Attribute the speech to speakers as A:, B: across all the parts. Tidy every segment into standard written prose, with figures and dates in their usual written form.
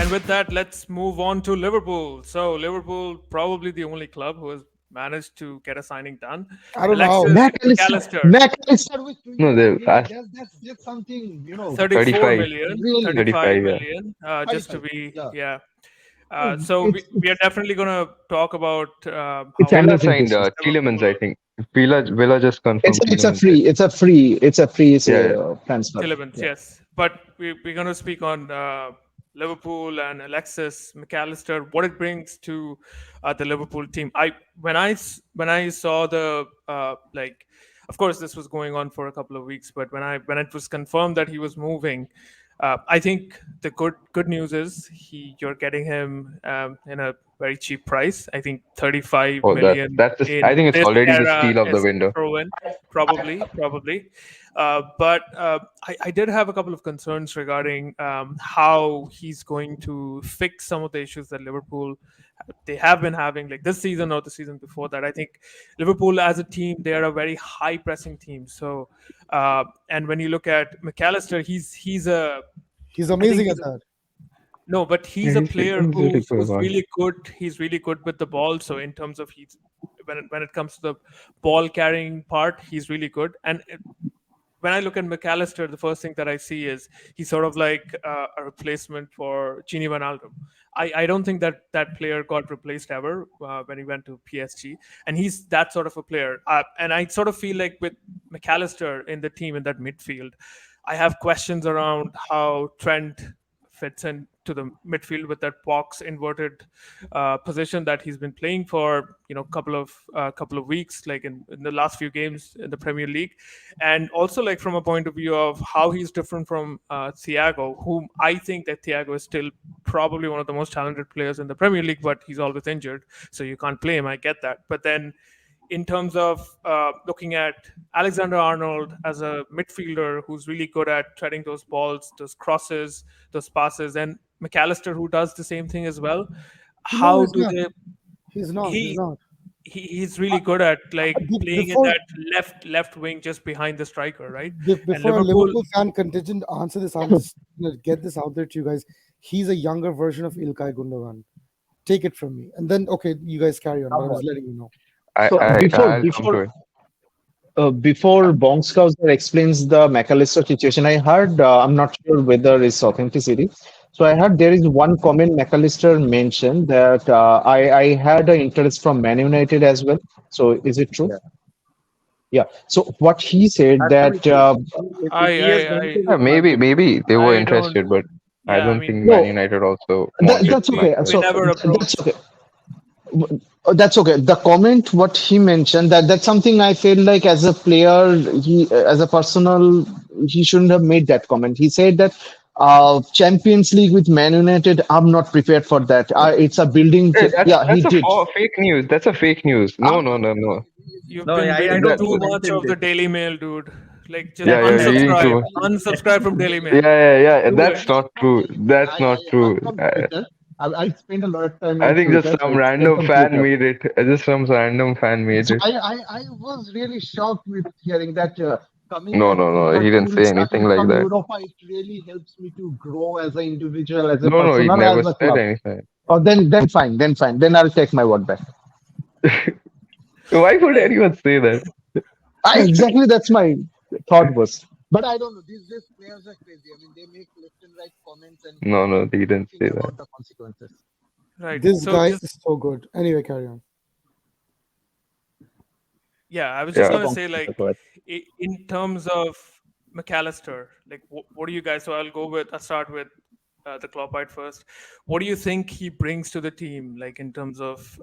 A: And with that, let's move on to Liverpool. So Liverpool, probably the only club who has managed to get a signing done.
B: I don't know how.
A: Alexis
C: Mac Allister,
A: McAllister,
C: Mac Allister with
D: No,
C: 21
D: the
C: million.
D: fast
C: That's just something,
A: 34
D: 35,
A: million,
C: really
A: 35
D: 35. Yeah,
A: million, just to
C: 35.
A: be,
C: Yeah.
A: yeah.
C: No,
A: So we are
C: it's
A: definitely going to talk about
C: it's
A: how
D: Villa
C: anything
D: signed
C: business.
D: Tielemans. I
A: Liverpool,
D: think Villa just confirmed
C: It's a
D: Tielemans.
C: free
D: Yeah, yeah.
C: transfer.
A: Tillmans,
C: Yeah.
A: yes. But we're going to speak on Liverpool and Alexis McAllister, what it brings to the Liverpool team. When I saw the of course this was going on for a couple of weeks, but when it was confirmed that he was moving, I think the good news is you're getting him in a very cheap price. I think 35
D: Oh,
A: million
D: that's the. I
A: in
D: think it's
A: this
D: already the
A: era
D: steal of the
A: is
D: window.
A: proven, probably. But I did have a couple of concerns regarding how he's going to fix some of the issues that Liverpool they have been having, like this season or the season before that. I think Liverpool as a team, they are a very high pressing team. So, and when you look at McAllister, he's a
B: He's
A: I think
B: amazing at
A: he's a,
B: that.
A: no, but
D: Yeah,
A: he's a player
D: he's really good
A: who's
D: one.
A: really good. He's really good with the ball. So in terms of when it comes to the ball carrying part, he's really good. And when I look at McAllister, the first thing that I see is he's sort of like a replacement for Gini Wijnaldum. I don't think that player got replaced ever when he went to PSG, and he's that sort of a player. And I sort of feel like with McAllister in the team in that midfield, I have questions around how Trent fits into the midfield with that box inverted position that he's been playing for couple of weeks, like in the last few games in the Premier League, and also like from a point of view of how he's different from Thiago, whom I think that Thiago is still probably one of the most talented players in the Premier League, but he's always injured, so you can't play him. I get that, but then in terms of looking at Alexander Arnold as a midfielder who's really good at treading those balls, those crosses, those passes, and McAllister who does the same thing as well.
B: No,
A: How
B: he's
A: do
B: not.
A: they?
B: He's not. He's
A: He
B: not.
A: he's really good at like playing in
B: Before
A: that left wing just behind the striker, right? And
B: before a
A: Liverpool,
B: Liverpool fan contingent answer this, I'll just get this out there to you guys. He's a younger version of Ilkay Gundogan. Take it from me. And then, okay, you guys carry on. But I was letting you know.
D: I
C: So
D: I
C: before
D: I'll come to
C: before
D: it.
C: before Bongskauser explains the McAllister situation, I heard, I'm not sure whether it's authenticity. So I heard there is one comment McAllister mentioned that I had an interest from Man United as well. So is it true?
E: Yeah,
C: Yeah. So what he said
E: that's very
C: that
E: true.
A: I
E: He has
A: I
E: gone
A: I
E: to
D: Yeah, maybe they were
A: I don't.
D: interested, but I
A: Yeah, I
D: don't
A: mean
D: think Man
C: no,
D: United also wanted
C: that's
A: we
C: okay.
A: we
D: McAllister.
C: So
A: never
C: that's
A: approached.
C: okay. That's okay. The comment, what he mentioned, that's something I feel like as a player, as a personal, he shouldn't have made that comment. He said that Champions League with Man United, I'm not prepared for that. It's a building.
D: Hey, that's
C: Yeah, he
D: that's a
C: did.
D: fake news. That's a fake news. No,
C: I'm
D: no,
C: not
D: no, no.
A: You've
E: No,
A: been
E: I
A: reading
E: don't
D: That
E: think
A: too
E: he
A: much
E: mentioned
A: of the
E: this.
A: Daily Mail, dude. Like just
D: yeah,
E: That's
D: you're
E: that's
D: reading too
A: unsubscribe,
D: much.
A: unsubscribe from Daily Mail.
D: Yeah.
A: Do
C: That's
A: it.
D: That's
C: that's
D: not
C: not
D: true.
C: true.
D: That's not
C: I'm
D: true.
C: from Twitter. I spent a lot of time
D: I
C: on
D: think just
C: Twitter, so
D: some
C: it's straight
D: random
C: from
D: fan
C: Twitter.
D: made it. Just some random fan made
C: So
D: it.
C: I was really shocked with hearing that coming
D: No,
C: at
D: no, no. He didn't
C: Liverpool,
D: say anything
C: starting
D: like
C: from
D: that.
C: Europa, it really helps me to grow as an individual, as a
D: No, no. He
C: personal,
D: never
C: as a
D: said
C: club.
D: anything.
C: Oh, then fine. Then I'll take my word back.
D: Why would
A: Like,
D: anyone say that?
C: I exactly that's my thought was. But I don't know. These players are crazy. I mean, they make left and right comments and
D: No,
C: don't
D: no. He didn't
C: think
D: say that.
C: about the consequences.
A: right.
B: This
A: So
B: guy
A: just
B: is so good. Anyway, carry on.
A: yeah, I was just
D: Yeah.
A: gonna say like in terms of McAllister, like what do you guys? So I'll start with the Kloppite first. What do you think he brings to the team, like in terms of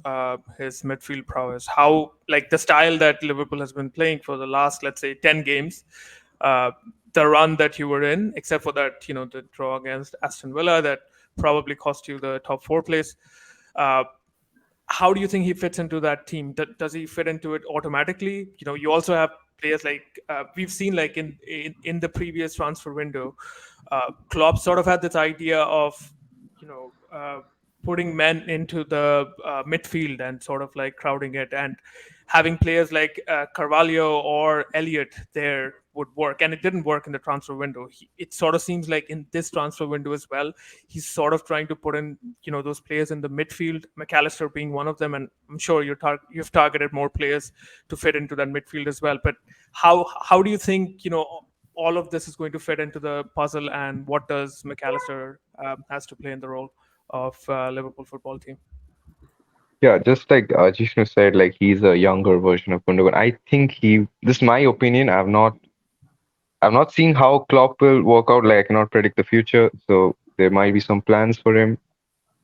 A: his midfield prowess? How like the style that Liverpool has been playing for the last, let's say, 10 games, uh, the run that you were in, except for that, the draw against Aston Villa that probably cost you the top four place. Uh, how do you think he fits into that team? Does he fit into it automatically? You also have players like we've seen like in the previous transfer window, Klopp sort of had this idea of you know uh, putting men into the midfield and sort of like crowding it and having players like Carvalho or Elliott there would work, and it didn't work in the transfer window. It sort of seems like in this transfer window as well, he's sort of trying to put in, those players in the midfield, Mac Allister being one of them, and I'm sure you've targeted more players to fit into that midfield as well. But how do you think all of this is going to fit into the puzzle, and what does Mac Allister has to play in the role of Liverpool football team?
D: Yeah, just like Jishnu said, like he's a younger version of Gundogan. I think this is my opinion. I've not seen how Klopp will work out. Like I cannot predict the future, so there might be some plans for him.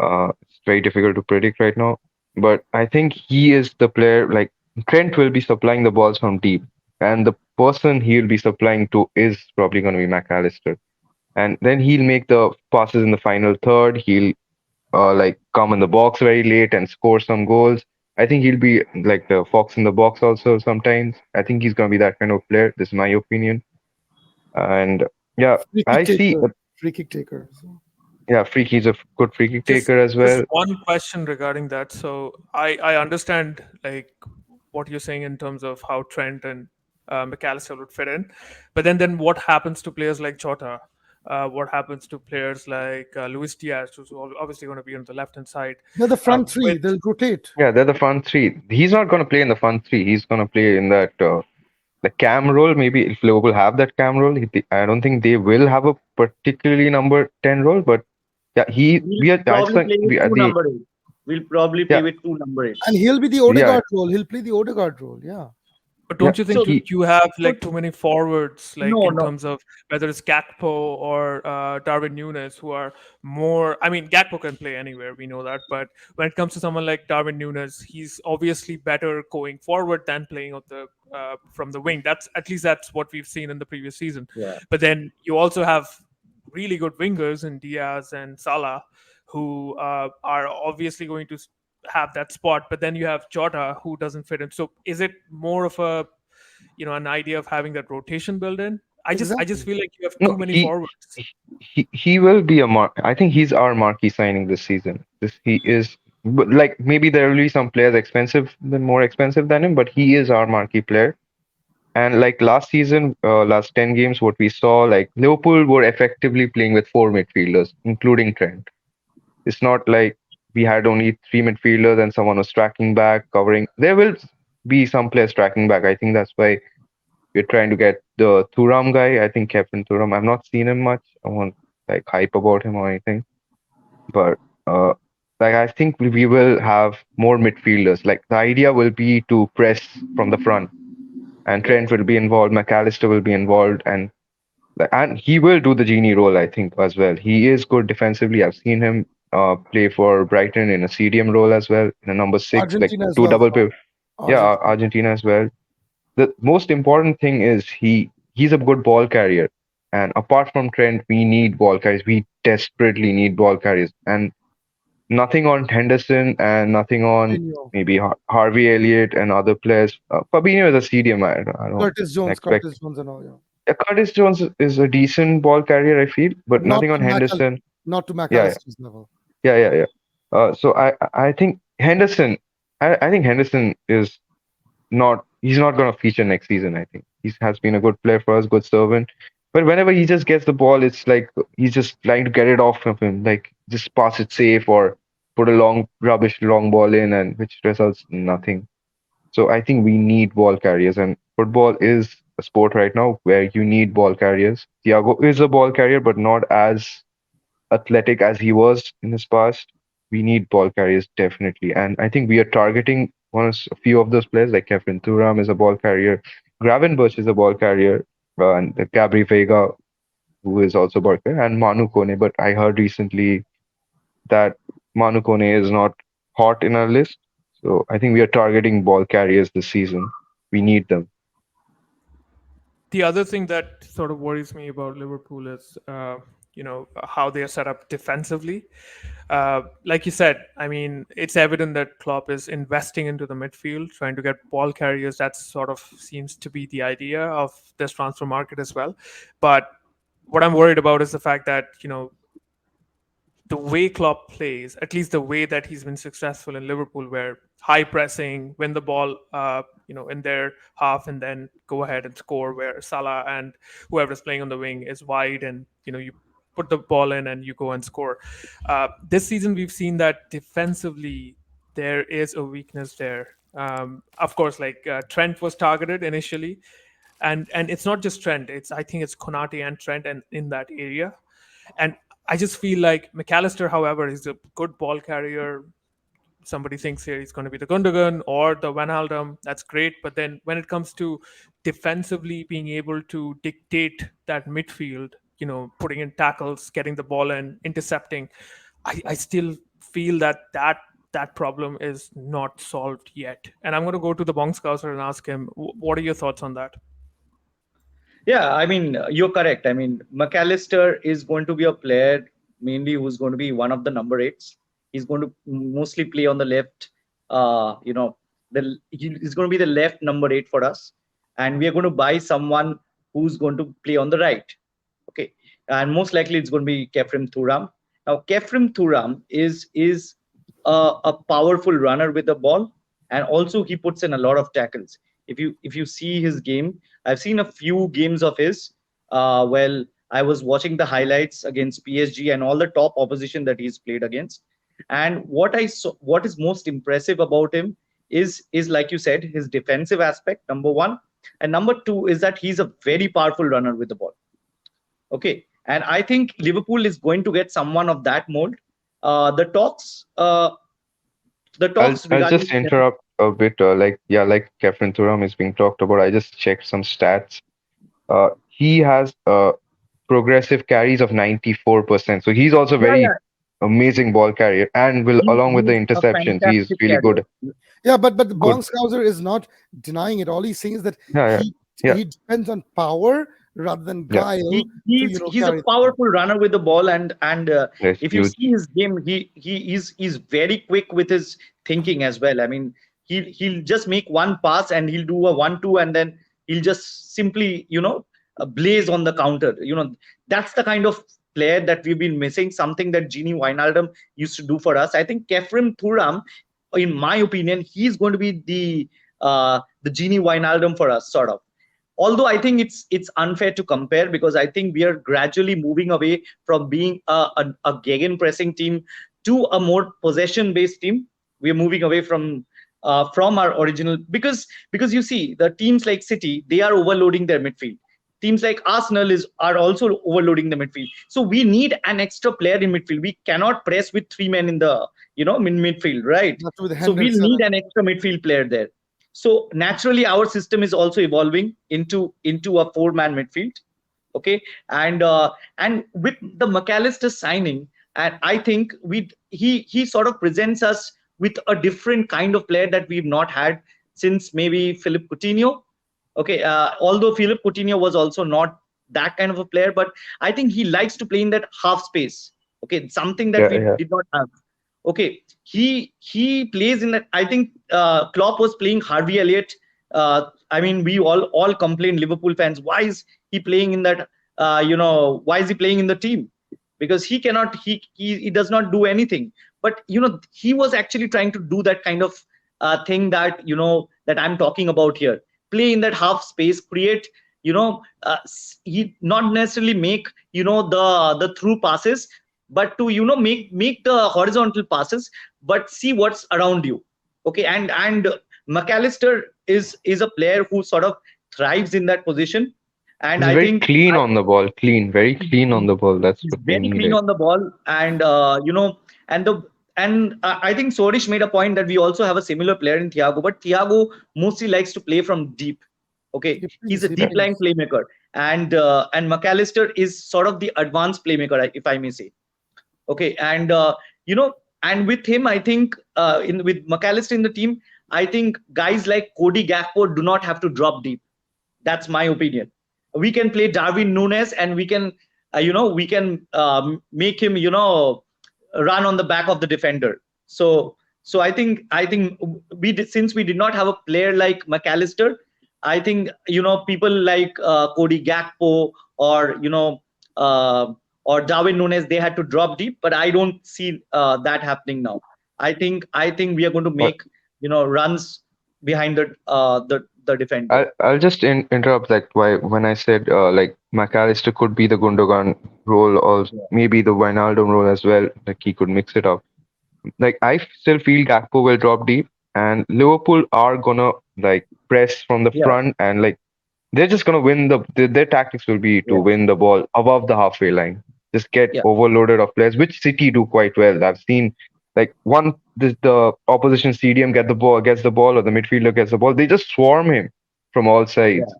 D: It's very difficult to predict right now, but I think he is the player. Like Trent will be supplying the balls from deep, and the person he'll be supplying to is probably going to be Mac Allister, and then he'll make the passes in the final third. He'll like come in the box very late and score some goals. I think he'll be like the fox in the box also sometimes. I think he's going to be that kind of player. This is my opinion. And yeah,
B: Free kick
D: I see.
B: taker. Free kick taker. So.
D: Yeah, he's a good free kick
A: Just
D: taker as
A: just
D: well.
A: one question regarding that. So I understand like what you're saying in terms of how Trent and Mac Allister would fit in, but then what happens to players like Jota? What happens to players like Luis Diaz, who's obviously going to be on the left hand side?
B: They're the front three.
A: With
B: They'll rotate.
D: Yeah, they're the front three. He's not going to play in the front three. He's going to play in that the cam role. Maybe if Liverpool have that cam role, I don't think they will have a particularly number 10 role. But yeah,
E: We'll
D: we are. I
E: probably
D: think
E: play with
D: we are
E: two
D: the
E: number eight. We'll probably play
D: yeah
E: with two number eight.
B: And he'll be the
D: yeah.
B: Odegaard role. He'll play the Odegaard role. Yeah.
A: But don't you think
E: So
A: you have like too many forwards, like
E: no,
A: in
E: no.
A: terms of whether it's Gakpo or Darwin Núñez, who are more? I mean, Gakpo can play anywhere, we know that. But when it comes to someone like Darwin Núñez, he's obviously better going forward than playing on the from the wing. That's what we've seen in the previous season.
E: Yeah.
A: But then you also have really good wingers in Diaz and Salah, who are obviously going to have that spot. But then you have Jota, who doesn't fit in. So is it more of a an idea of having that rotation built in? I just
B: Exactly.
A: feel like you have too
D: No,
A: many forwards.
D: he will be a mark. I think he's our marquee signing this season. He is, but like maybe there will be some players more expensive than him, but he is our marquee player. And like last season, last 10 games, what we saw, like Liverpool were effectively playing with four midfielders, including Trent. It's not like we had only three midfielders and someone was tracking back, covering. There will be some players tracking back. I think that's why we're trying to get the Thuram guy. I think Kevin Thuram. I've not seen him much. I won't like hype about him or anything. But like I think we will have more midfielders. Like the idea will be to press from the front, and Trent will be involved. Mac Allister will be involved, and he will do the genie role. I think as well. He is good defensively. I've seen him play for Brighton in a CDM role as well, in a number 6, like
B: Argentina as
D: two
B: well.
D: double pivot. Yeah,
B: Argentina.
D: Argentina as well. The most important thing is he's a good ball carrier. And apart from Trent, we need ball carriers. We desperately need ball carriers. And nothing on Henderson and nothing on
B: Fabinho.
D: maybe Harvey Elliott and other players. Fabinho is a CDM. I don't
B: Curtis Jones.
D: expect.
B: Curtis Jones and all. Yeah.
D: Curtis Jones is a decent ball carrier, I feel, but
B: But not
D: nothing on
B: to
D: Henderson.
B: not to Mac
D: Yeah,
B: Allister's level.
D: yeah. So I think Henderson. I think Henderson is not. He's not going to feature next season. I think he has been a good player for us, good servant. But whenever he just gets the ball, it's like he's just trying to get it off of him, like just pass it safe or put a long ball in, and which results in nothing. So I think we need ball carriers, and football is a sport right now where you need ball carriers. Thiago is a ball carrier, but not as athletic as he was in his past. We need ball carriers definitely, and I think we are targeting a few of those players. Like Kevin Thuram is a ball carrier, Gravenberch is a ball carrier, and Gabri Vega, who is also a ball carrier, and Manu Kone. But I heard recently that Manu Kone is not hot in our list, so I think we are targeting ball carriers this season. We need them.
A: The other thing that sort of worries me about Liverpool is, how they are set up defensively. Like you said, I mean, it's evident that Klopp is investing into the midfield, trying to get ball carriers. That sort of seems to be the idea of this transfer market as well. But what I'm worried about is the fact that, the way Klopp plays, at least the way that he's been successful in Liverpool, where high pressing, win the ball, in their half, and then go ahead and score. Where Salah and whoever's playing on the wing is wide, and you put the ball in and you go and score. This season, we've seen that defensively there is a weakness there. Of course, like Trent was targeted initially, and it's not just Trent. I think it's Konate and Trent, and in that area, and I just feel like Mac Allister, however, is a good ball carrier. Somebody thinks here he's going to be the Gundogan or the Van Aldum. That's great, but then when it comes to defensively being able to dictate that midfield, putting in tackles, getting the ball in, intercepting, I still feel that problem is not solved yet. And I'm going to go to the Bong Scouser and ask him, what are your thoughts on that?
E: Yeah, I mean, you're correct. I mean, Mac Allister is going to be a player mainly who's going to be one of the number 8s. He's going to mostly play on the left. He's going to be the left number 8 for us, and we are going to buy someone who's going to play on the right. Okay, and most likely it's going to be Khéphren Thuram. Now, Khéphren Thuram is a powerful runner with the ball, and also he puts in a lot of tackles. If you see his game, I've seen a few games of his. Well, I was watching the highlights against PSG and all the top opposition that he's played against. And what is most impressive about him is like you said, his defensive aspect, number 1, and number 2 is that he's a very powerful runner with the ball. Okay, and I think Liverpool is going to get someone of that mold. The talks.
D: I'll just interrupt a bit. Like Khéphren Thuram is being talked about. I just checked some stats. He has progressive carries of 94%. So he's also very amazing ball carrier, and along with the interceptions, he's really good.
B: Yeah, but the Bong Scouser is not denying it. All he's saying is that he depends on power rather than guile.
E: He's a powerful runner with the ball, and if you see his game, he's very quick with his thinking as well. I mean, he'll just make one pass and he'll do a 1-2, and then he'll just simply blaze on the counter. That's the kind of player that we've been missing, something that Gini Wijnaldum used to do for us. I think Khéphren Thuram, in my opinion, he's going to be the Gini Wijnaldum for us, sort of. Although I think it's unfair to compare, because I think we are gradually moving away from being a gegenpressing team to a more possession-based team. We are moving away from our original, because you see the teams like City, they are overloading their midfield. Teams like Arsenal are also overloading the midfield. So we need an extra player in midfield. We cannot press with 3 men in the midfield, right? So we need an extra midfield player there. So naturally, our system is also evolving into a 4-man midfield. Okay, and with the Mac Allister signing, and I think he sort of presents us with a different kind of player that we've not had since maybe Philippe Coutinho. Okay, although Philippe Coutinho was also not that kind of a player, but I think he likes to play in that half space. Okay, something that we did not have. Okay, he plays in that. I think Klopp was playing Harvey Elliott. I mean, we all complain, Liverpool fans, why is he playing in that? Why is he playing in the team? Because he cannot. He does not do anything. But he was actually trying to do that kind of thing that that I'm talking about here. Play in that half space, create, he not necessarily make, the through passes, but to, make the horizontal passes, but see what's around you. Okay. And Mac Allister is a player who sort of thrives in that position. And
D: I think clean on the ball, very clean on the ball. That's
E: very clean on the ball. And, And I think Sorish made a point that we also have a similar player in Thiago, but Thiago mostly likes to play from deep. Okay, he's a deep line playmaker, and Mac Allister is sort of the advanced playmaker, if I may say. Okay, and and with him, I think with Mac Allister in the team, I think guys like Cody Gakpo do not have to drop deep. That's my opinion. We can play Darwin Núñez, and we can make him run on the back of the defender. So I think since we did not have a player like Mac Allister, I think people like Cody Gakpo or Darwin Núñez, they had to drop deep, but I don't see that happening now. I think we are going to make runs behind the defender.
D: I'll just interrupt that why when I said like McAllister could be the Gundogan role or
E: Yeah.
D: maybe the Wijnaldum role as well. Like he could mix it up. Like still feel Gakpo will drop deep, and Liverpool are gonna like press from the
E: Yeah.
D: front and like they're just gonna win their tactics will be to
E: Yeah.
D: win the ball above the halfway line. Just get
E: Yeah.
D: overloaded of players, which City do quite well. I've seen like the opposition CDM gets the ball or the midfielder gets the ball, they just swarm him from all sides.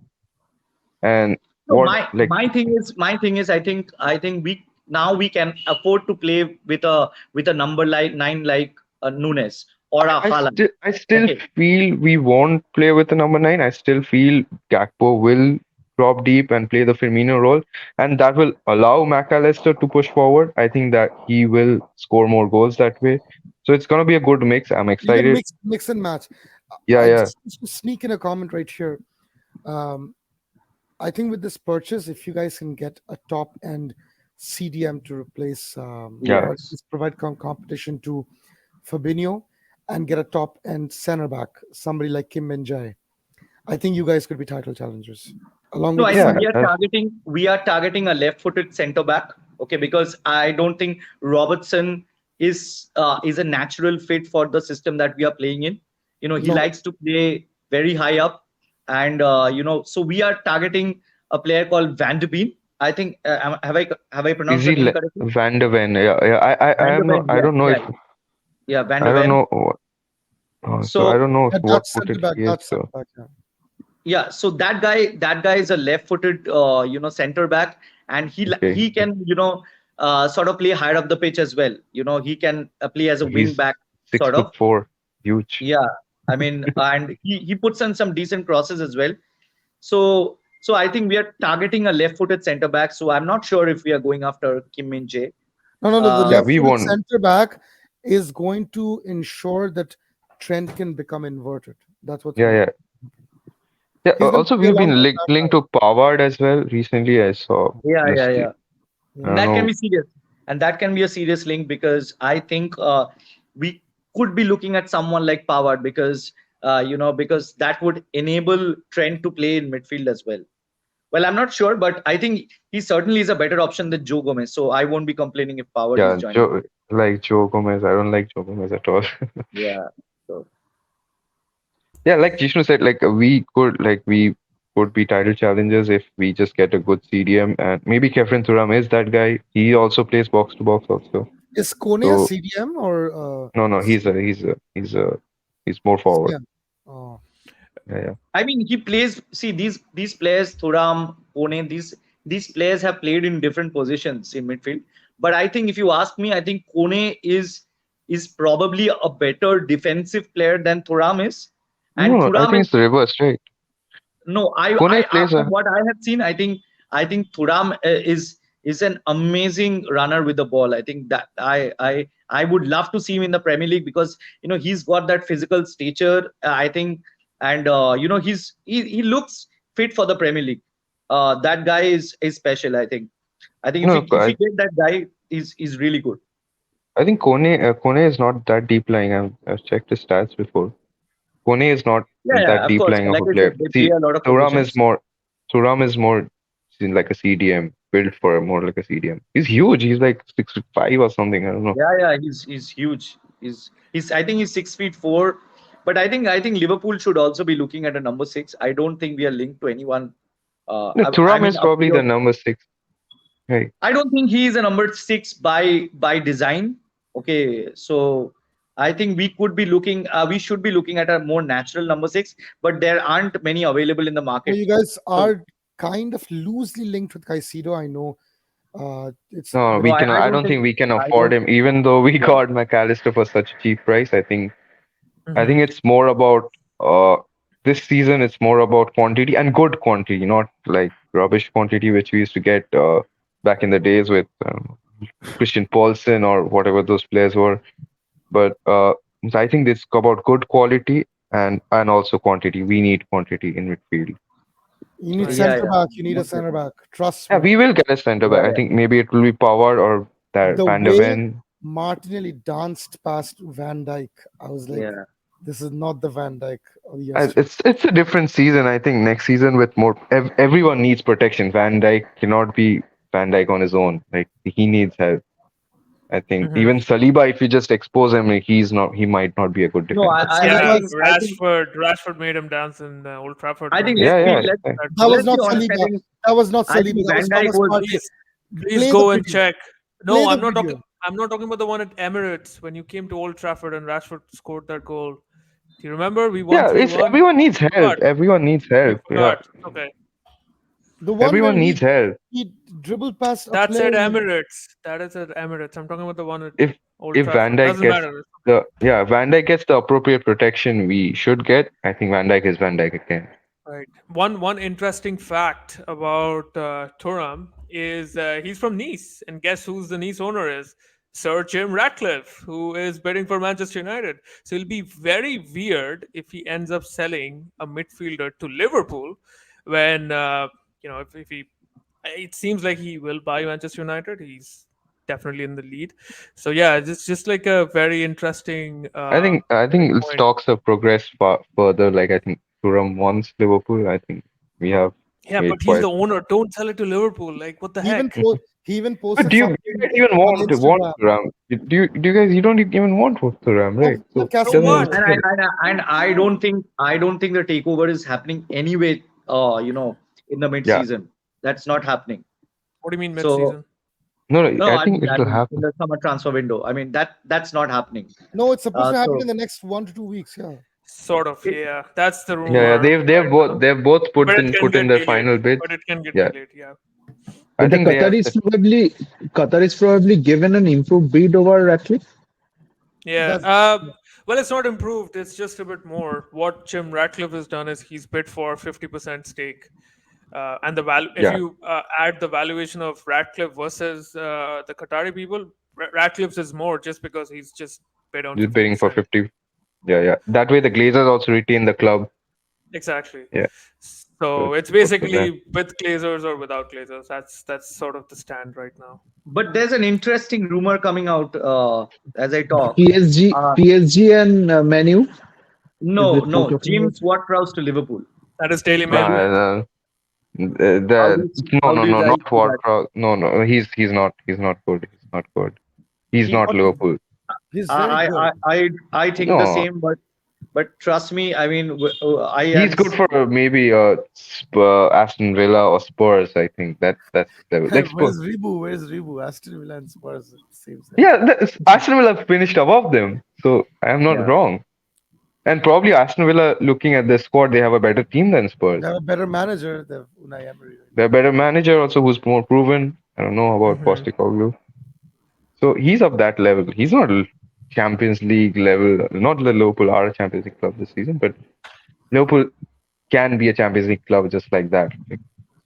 E: Yeah.
D: And
E: No,
D: what
E: my
D: like
E: my thing is I think we can afford to play with a number like 9 like Nunes or a Haaland.
D: I still
E: Okay.
D: feel we won't play with the number nine. I still feel Gakpo will drop deep and play the Firmino role, and that will allow McAllister to push forward. I think that he will score more goals that way. So it's gonna be a good mix. I'm
B: You can
D: excited.
B: mix and match.
D: Yeah,
B: I
D: yeah.
B: just sneak in a comment right here. Um, I think with this purchase, if you guys can get a top end CDM to replace
D: Yeah.
B: or at
E: Yes.
B: least provide competition to Fabinho and get a top end center back, somebody like Kim Min-jae, I think you guys could be title challengers along
E: No,
B: with
E: I
B: the
E: think
D: Yeah,
B: center.
E: we are targeting a left-footed centre back. Okay, because I don't think Robertson is a natural fit for the system that we are playing in. He
B: No,
E: likes to play very high up, and so we are targeting a player called Van de Beek. I think have I pronounced the
D: easy
E: name correctly?
D: Van de Ven. Yeah, yeah. I
E: Van de
D: am not.
E: Ven.
D: I
E: Yeah,
D: don't know
E: yeah,
D: if
E: yeah. Van
D: I
E: de
D: don't
E: Ven.
D: know. So I
E: So
D: don't know
B: yeah,
D: what
B: that's center
D: footed
B: back.
D: he is.
B: That's center
D: So
B: back. Yeah.
E: yeah, so that guy is a left-footed center back, and
D: okay,
E: he can sort of play higher up the pitch as well. He can play as a wing
D: he's
E: back
D: six
E: sort
D: foot
E: of.
D: four, huge.
E: Yeah, I mean, and he puts in some decent crosses as well. So I think we are targeting a left-footed center back. So I'm not sure if we are going after Kim Min Jae.
B: No. The
D: Yeah,
E: Uh,
B: left
D: we
B: footed
D: won.
B: center back is going to ensure that Trent can become inverted. That's what's
D: Yeah,
B: going to
D: yeah,
B: happen.
D: yeah.
B: He's going to
D: Also,
B: play
D: we've
B: along
D: been
B: with
D: linked to Pavard as well. Recently, I saw
E: yeah, yeah,
D: just
E: yeah.
D: I
B: that.
D: don't
E: That can
D: know.
E: be serious, and that can be a serious link because I think we could be looking at someone like Pavard because that would enable Trent to play in midfield as well. Well, I'm not sure, but I think he certainly is a better option than Joe Gomez. So I won't be complaining if Pavard is
D: Yeah,
E: joining.
D: Joe Gomez. I don't like Joe Gomez at all.
E: Yeah. So
D: Yeah, like Jishnu said, we could be title challengers if we just get a good CDM, and maybe Kefren Turam is that guy. He also plays box to box also.
B: Is Kone a
D: So
B: CDM or
D: no, he's more forward.
B: CM? Oh,
D: Yeah, yeah.
E: I mean, he plays. See these players, Thuram, Pone, these players have played in different positions in midfield. But I think if you ask me, I think Kone is probably a better defensive player than Thuram is, and
D: No, I
E: Thuram
D: think
E: is
D: it's the reverse, right?
E: no.
D: Kone plays
E: From
D: a
E: what I have seen, I think Thuram is an amazing runner with the ball. I think that I would love to see him in the Premier League because he's got that physical stature. I think, and he looks fit for the Premier League. That guy is special. I think
D: no.
E: if we get that guy, is really good.
D: I think Kone is not that deep lying. I've checked his stats before. Kone is not
E: Yeah,
D: that
E: yeah, of
D: deep
E: course.
D: lying of
E: Like
D: a
E: I said,
D: player.
E: they play
D: See,
E: a lot of
D: Thuram is
E: positions.
D: more Thuram is more seen like a CDM, built for more like a CDM. He's huge. He's like 6'5" or something. I don't know.
E: Yeah, yeah, he's huge. He's I think he's 6 feet 4. But I think Liverpool should also be looking at a number 6. I don't think we are linked to anyone.
D: No,
E: I
D: Thuram
E: mean,
D: is probably the number six. Right.
E: I don't think he is a number 6 by design. Okay, so I think we could be looking. We should be looking at a more natural number 6, but there aren't many available in the
B: so
E: market.
B: you guys
E: So
B: are kind of loosely linked with Caicedo. I know it's
D: No,
E: no,
D: we
E: I,
D: cannot.
E: I
D: I
E: don't
D: don't
E: think
D: think we can
E: I
D: afford
E: don't.
D: him, even though we
E: Yeah,
D: got McAllister for such a cheap price. I
A: Mhm.
D: think it's more about this season. It's more about quantity and good quantity, not like rubbish quantity which we used to get back in the days with Christian Paulsen or whatever those players were. But I think it's about good quality and also quantity. We need quantity in midfield.
B: you need
A: Right.
E: yeah,
B: center
E: yeah.
B: back. You need a
E: Most
B: center
E: definitely.
B: back. Trust
D: Yeah,
B: me.
D: we will get a centre
E: Yeah,
D: back. I
E: yeah.
D: think maybe it will be Pavard or that
B: The
D: Van der
B: way
D: Ven.
B: Martinelli danced past Van Dyke, I was like,
E: Yeah.
B: This is not the Van Dijk of yesterday.
D: It's a different season. I think next season with more everyone needs protection. Van Dijk cannot be Van Dijk on his own. Like he needs help. I think
A: Mhm.
D: even Saliba, if you just expose him, he might not be a good
E: No,
D: defender.
E: I
A: Yeah,
E: think
A: Rashford made him dance in Old Trafford.
E: I think
A: man.
D: Yeah,
E: let's
D: yeah.
E: let's
B: That was
E: let's be
B: not
E: honest. I
B: Saliba.
E: think
B: That was not
E: I think
B: Saliba. That was
E: Van Dijk
B: Thomas
E: was
B: Partey.
A: Please
B: Play
A: go
B: the
A: and
B: video.
A: check.
B: Play
A: No,
B: the
A: I'm not
B: video.
A: talking. I'm not talking about the one at Emirates when you came to Old Trafford and Rashford scored that goal. Do you remember? We won
D: Yeah, it's
A: 3-1.
D: everyone needs help.
A: Forgot.
D: Everyone needs
A: You
D: help. Yeah,
A: forgot. Okay.
B: The one where
D: everyone needs help.
B: he dribbled past a
A: That's
B: player.
A: at
B: and-
A: Emirates. That is at Emirates. I'm talking about the one at
D: If
A: Old
D: if Van
A: Trafford.
D: Dijk
A: Doesn't
D: gets
A: matter.
D: Van Dijk gets the appropriate protection we should get, I think Van Dijk is Van Dijk again.
A: Right. One interesting fact about Thuram is he's from Nice, and guess who's the Nice owner is? Sir Jim Ratcliffe, who is bidding for Manchester United. So it'll be very weird if he ends up selling a midfielder to Liverpool when if he. It seems like he will buy Manchester United. He's definitely in the lead. So yeah, it's just like a very interesting.
D: I think
A: point.
D: stocks have progressed further. Like I think Thuram wants Liverpool. I think we have
A: Yeah,
D: made
A: but he's
D: quite.
A: the owner. Don't sell it to Liverpool. Like what the
B: He even
A: heck?
B: he even
D: But
B: posted
D: do you
B: something
D: guys even
B: on
D: want
B: Instagram.
D: Thuram? Do you guys you don't even want Thuram, right? So it
B: Newcastle
D: doesn't
A: what?
D: even
E: and
D: matter.
E: and I don't think the takeover is happening anyway. In the mid
D: Yeah,
E: season, that's not happening.
A: What do you mean
E: So
A: mid-season?
D: no,
E: no,
D: I think
E: I
D: it'll
E: mean in
D: happen.
E: the summer transfer window. I mean that's not happening.
B: No, it's supposed to happen
E: So
B: in the next 1 to 2 weeks. Yeah.
A: Sort of,
E: it,
A: yeah. That's the
D: Yeah,
A: rumor right now.
D: they've both
A: But it can
D: put in
A: get
D: their
A: delayed.
D: final bids.
A: But it can get
D: Yeah,
A: delayed, yeah.
D: I
C: But the
D: think they have.
C: Qatar is probably given an improved bid over Ratcliffe.
A: Yeah.
B: That's
A: Well, it's not improved. It's just a bit more. What Jim Ratcliffe has done is he's bid for 50% stake. And the value, if
D: Yeah,
A: you add the valuation of Ratcliffe versus the Qatari people, Ratcliffe's is more just because he's just bid on
D: just bidding for
A: 50%.
D: 50. Yeah. That way the Glazers also retain the club.
A: Exactly.
D: Yeah.
A: So
D: So
A: it's
D: good for them.
A: basically with Glazers or without Glazers. That's sort of the stand right now.
E: but there's an interesting rumor coming out as I talk. Uh,
C: PSG and Manu. Is
E: no,
C: it you're
E: no,
C: talking about?
E: James Ward-Prowse to Liverpool.
A: That is Daily
E: How
A: Mail,
E: do
A: right?
D: Nah,
E: how do you how do you
D: no,
E: guys
D: not
E: see that?
D: Ward-Prowse. No, he's not good. He's not good. He's
E: He,
D: not Liverpool.
B: he's very
E: I,
B: good.
E: I think the
D: No,
E: same, but trust me, I mean, I
D: he's
E: had
D: good for maybe Aston Villa or Spurs. I think that's the level. Like Spurs.
B: Where's Rebu? Where's Rebu? Aston Villa and Spurs. Same side.
D: Yeah, Aston Villa finished above them, so I am not
E: yeah.
D: wrong. And probably Aston Villa, looking at their squad, they have a better team than Spurs.
B: They have a better manager than Unai Emery.
D: They're a better manager also who's more proven. I don't know about
A: Mhm.
D: Postecoglou. So he's of that level. He's not Champions League level. Not the Liverpool are a Champions League club this season, but Liverpool can be a Champions League club just like that.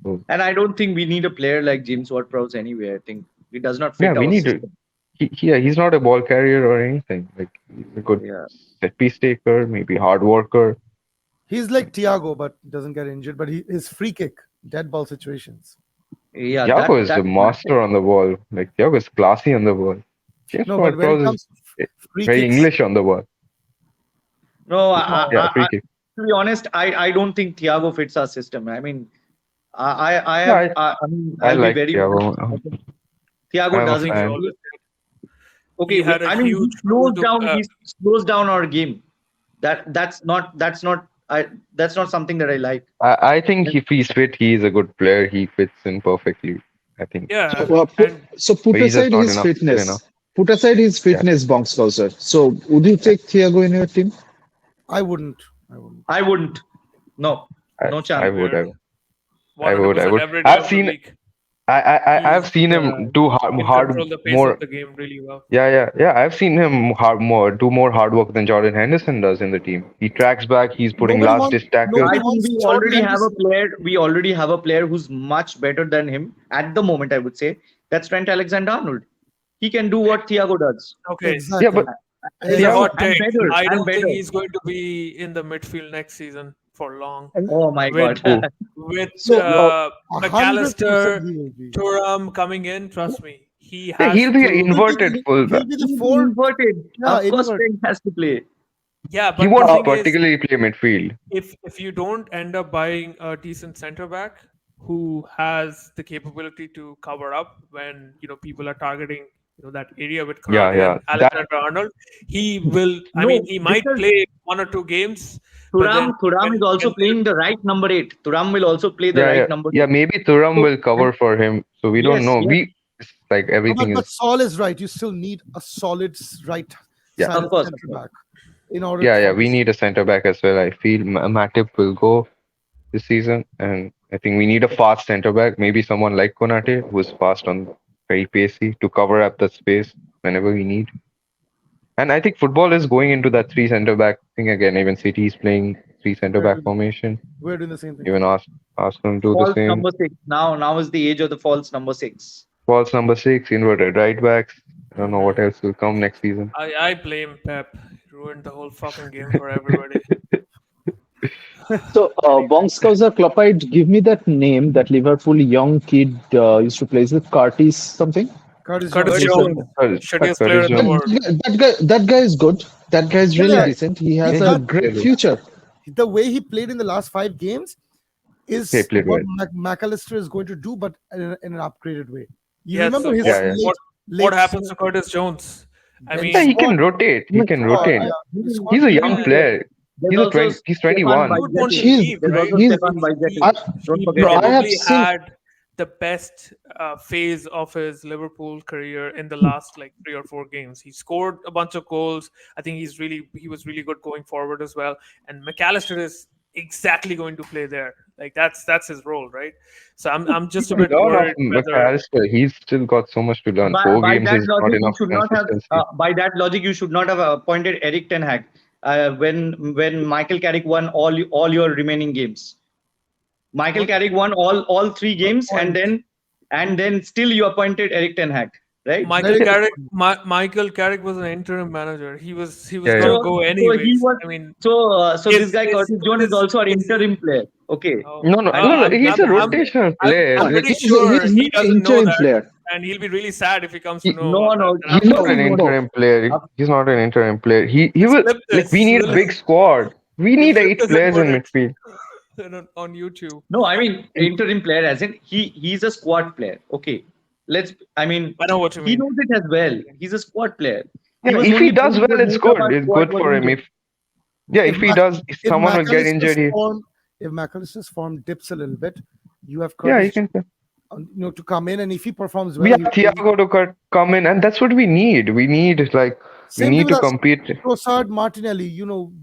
D: So,
E: And I don't think we need a player like James Ward-Prowse anyway. I think he does not
D: yeah,
E: fit
D: we
E: our
D: need to.
E: system.
D: He's not a ball carrier or anything. Like he's a good
E: Yeah.
D: set piece taker, maybe hard worker.
B: He's like Thiago, but doesn't get injured. But his free kick, dead ball situations.
E: Yeah,
D: Thiago is
E: that
D: a master on the ball. Like Thiago is classy on the ball. James
B: No, but when it
D: Ward-Prowse
B: comes
D: is
B: to free
D: very
B: kicks,
D: English on the ball.
E: no,
D: Yeah, free kick.
E: to be honest, I don't think Thiago fits our system. I mean,
D: Yeah,
E: I mean,
D: I
E: I'll be
D: like
E: very
D: Thiago.
E: honest. I think Thiago
D: I'm a
A: I
E: doesn't.
A: think we
D: fan.
A: always
E: Okay,
A: he had a
E: I mean,
A: huge role to
E: he slows down our game. That's not that's not something that I like.
D: I think if he's fit, he is a good player. He fits in perfectly. I think.
A: yeah,
C: So,
A: and
C: put
D: But he's just
C: aside
D: not
C: his
D: enough skill
C: fitness.
D: enough.
C: Put aside his fitness, Bonks Closer. So, would you take Thiago in your team?
B: I wouldn't.
E: I wouldn't. No, no
D: I
E: chance.
D: would. I
A: 100%
D: would.
A: every day
D: I've
A: of the
D: seen.
A: week.
D: I've
A: He's
D: seen him do
A: he can
D: hard
A: control the pace
D: more.
A: of the game really well.
D: Yeah. I've seen him do more hard work than Jordan Henderson does in the team. He tracks back. He's putting
B: Nobody
D: last
B: wants.
D: ditch tackles.
B: Nobody
E: I think
B: wants
E: we
B: Jordan
E: already have a
B: Henderson.
E: player. We already have a player who's much better than him at the moment. I would say that's Trent Alexander-Arnold. He can do what Thiago does.
A: Okay,
B: Exactly.
D: Yeah, but
A: it's a hot
E: And
A: take.
E: better,
A: I
E: and
A: don't think
E: better.
A: he's going to be in the midfield next season for long.
E: Oh my
A: With
E: god.
A: with
B: So,
A: McAllister,
B: 100% he will be.
A: Thuram coming in, trust me, he
D: yeah,
A: has
D: he'll be an
A: proven.
D: inverted
B: He'll
D: fullback.
B: be the
E: He's
B: fourth.
E: inverted.
B: Yeah,
E: Of course,
B: invert.
E: Trent has to play.
A: Yeah,
D: He
A: but the
D: won't
A: thing is,
D: particularly play midfield.
A: if you don't end up buying a decent center back who has the capability to cover up when people are targeting that area with
D: Yeah,
A: Konate
D: yeah.
A: and Alexander Arnold, he will. I mean,
E: No,
A: he might
E: because
A: play 1 or 2 games, but then
E: Thuram is also playing the right number 8. Thuram will also play the
D: Yeah,
E: right
D: yeah.
E: number
D: Yeah,
E: 8.
D: maybe Thuram
E: So,
D: will cover for him. So we don't
E: yes,
D: know.
E: yes,
D: It's like
B: No,
D: everything
B: but
D: is.
B: Saul is right. You still need a solid
D: Yeah.
B: right-sided
E: of course, of
B: center
E: course.
B: back in order
D: Yeah, yeah.
B: for
D: We
B: this.
D: need a center back as well. I feel Matip will go this season, and I think we need a fast center back. Maybe someone like Konate, who's fast on very pacey to cover up the space whenever we need. And I think football is going into that three center back thing again. Even City is playing three center
B: We're
D: back
B: doing,
D: formation.
B: we're doing the same thing.
D: Even Arsenal do the
E: False
D: same.
E: number 6. Now is the age of the false number 6.
D: False number 6, inverted right backs. I don't know what else will come next season.
A: I blame Pep. He ruined the whole fucking game for everybody.
C: So, Bongskauser Kloppite, give me that name that Liverpool young kid used to play. Is it Curtis something?
B: Curtis
A: Curtis
B: Jones.
A: Jones,
D: Curtis
A: shittiest player in the
D: Jones.
A: world.
C: That guy is good. That guy is really
B: Yeah,
C: decent. He has
B: he's
C: a
B: not-
C: great future.
B: The way he played in the last 5 games is
D: He played
B: what
D: well.
B: Mac Allister is going to do, but in an upgraded way. You
A: Yeah,
B: remember
A: so
B: his
D: Yeah, yeah.
B: late
A: what happens to Curtis Jones? I
B: bench
A: mean,
D: Yeah, he can
B: squad?
D: rotate. He can rotate. He's a young
A: Yeah.
D: player.
E: There's also
D: He's
E: Stefan
D: 21.
A: you would want to
C: He's-
A: leave,
E: There's
A: right?
E: also
C: he's-
E: Stefan Bijek.
C: I-
E: Don't
A: He
E: forget.
C: I have
A: probably
C: seen-
A: had the best phase of his Liverpool career in the last like 3 or 4 games. He scored a bunch of goals. I think he was really good going forward as well. And McAllister is exactly going to play there. Like that's his role, right? So I'm just a bit
D: Learn of
A: worried whether
D: McAllister. He's still got so much to learn.
E: By,
D: 4 games
E: that
D: is not
E: logic, you
D: enough
E: should not have.
D: consistency.
E: By that logic, you should not have appointed Eric Ten Hag when Michael Carrick won all your remaining games. Michael Carrick won all 3 games, and then still you appointed Eric Ten Hag, right?
A: Michael Carrick was an interim manager. He was
D: Yeah,
A: going
D: yeah.
A: to go
E: So
A: anyways.
E: he was.
A: I mean,
E: So this guy
A: Is-
E: Curtis Jones is also an interim player. Okay.
A: oh,
D: No. He's a rotational player.
A: I'm pretty
C: He's
A: sure
C: he's
A: he
C: an
A: doesn't know
C: interim
A: that,
C: player.
A: and he'll be really sad if he comes to
D: He-
A: know.
E: No,
A: about
E: no,
A: that.
D: He's not an
C: No.
D: interim player. He's not an interim player. He will
A: Flip
D: like
A: this.
D: we need a big squad. We need
A: Flip
D: 8
A: this
D: players in
A: and put
D: midfield.
A: on YouTube.
E: no. I mean interim player, as in he's a squad player. Okay. I mean,
A: I know what you
E: he
A: mean.
E: knows it as well. He's a squad player.
D: Yeah,
E: was
D: if he
E: only
D: does
E: playing
D: well,
E: when
D: it's
E: most of
D: good.
E: our
D: It's
E: squad
D: good
E: was
D: for him.
E: injured.
D: If he does,
B: If
D: someone will get injured.
B: If McAllister's form dips a little bit, you have
D: Yeah,
B: Curtis,
D: he can.
B: to come in, and if he performs
D: We
B: well,
D: have Thiago to come in, and that's what we need. We need we
B: Same
D: need
B: thing
D: to
B: with us.
D: compete.
B: Trossard, Martinelli,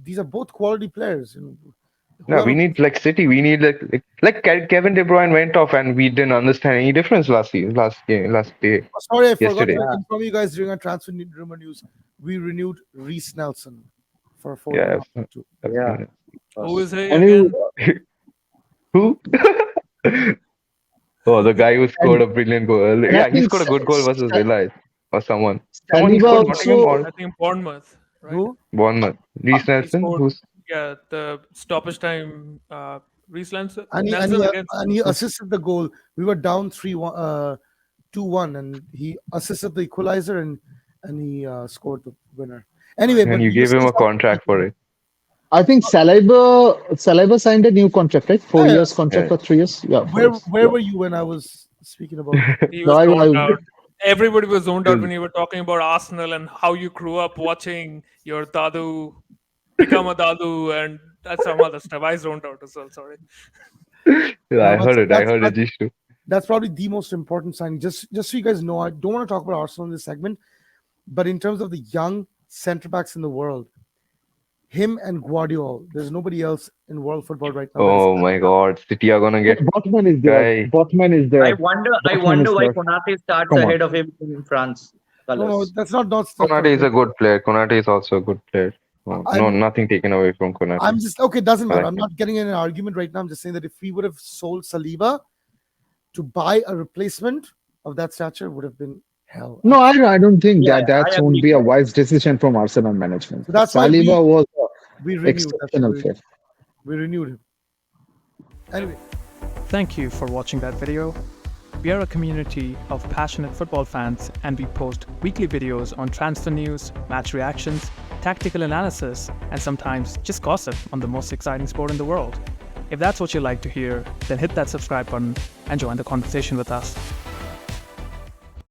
B: these are both quality players.
D: Yeah, we need like City. We need like Kevin De Bruyne went off, and we didn't understand any difference last day.
B: Sorry, I forgot
D: yesterday.
B: to inform you guys during our transfer rumor news. We renewed Reece Nelson for 4
D: Yeah,
E: Yeah.
A: Who is he
C: And
A: again?
D: Who? Oh, the guy who scored a brilliant goal. Yeah, he scored a good goal versus Villa or someone. Someone he
C: Saliba
D: scored
C: also-
A: I think Bournemouth. Right?
B: Who?
D: Bournemouth. Reece
A: He
D: Nelson,
A: scored-
D: who's
A: Yeah, the stoppage time. Reece Nelson.
B: And
A: Nelson against.
B: he assisted the goal. We were down 2-1, and he assisted the equalizer, and he scored the winner. Anyway,
D: and you gave him a contract for it.
C: I think Saliba signed a new contract, right? 4
B: Yeah.
C: years contract
D: Yeah.
C: or 3 years. Yeah.
B: Where were you when I was speaking about?
A: He
C: No,
A: was
C: I-
A: zoned
C: I-
A: out. Everybody was zoned out when you were talking about Arsenal and how you grew up watching your dadu become a dadu, and that's some other stuff. I zoned out as well. Sorry.
D: Yeah, I heard it. I
B: that's-
D: heard it. Jishu.
B: That's probably the most important signing. Just so you guys know, I don't want to talk about Arsenal in this segment, but in terms of the young centre backs in the world, him and Guardiola, there's nobody else in world football right now.
D: Oh my God, City are gonna get.
C: Botman is there.
D: Guy.
C: Botman is there.
E: I wonder
C: Botman is
E: why
C: there.
E: Konate starts
C: Come on.
E: ahead of him in France.
B: No, that's not.
D: Konate is a good player. Konate is also a good player. No,
B: I'm-
D: nothing taken away from Konate.
B: I'm just okay. Doesn't matter.
D: Correct.
B: I'm not getting in an argument right now. I'm just saying that if we would have sold Saliba to buy a replacement of that stature, would have been hell.
C: No, I don't think
E: Yeah,
C: that
E: I
C: won't
E: agree.
C: be a wise decision from Arsenal management.
B: So that's why
C: Saliba was
B: we
C: an
B: renewed.
C: exceptional player.
B: We renewed him. Anyway.
F: Thank you for watching that video. We are a community of passionate football fans, and we post weekly videos on transfer news, match reactions, tactical analysis, and sometimes just gossip on the most exciting sport in the world. If that's what you like to hear, then hit that subscribe button and join the conversation with us.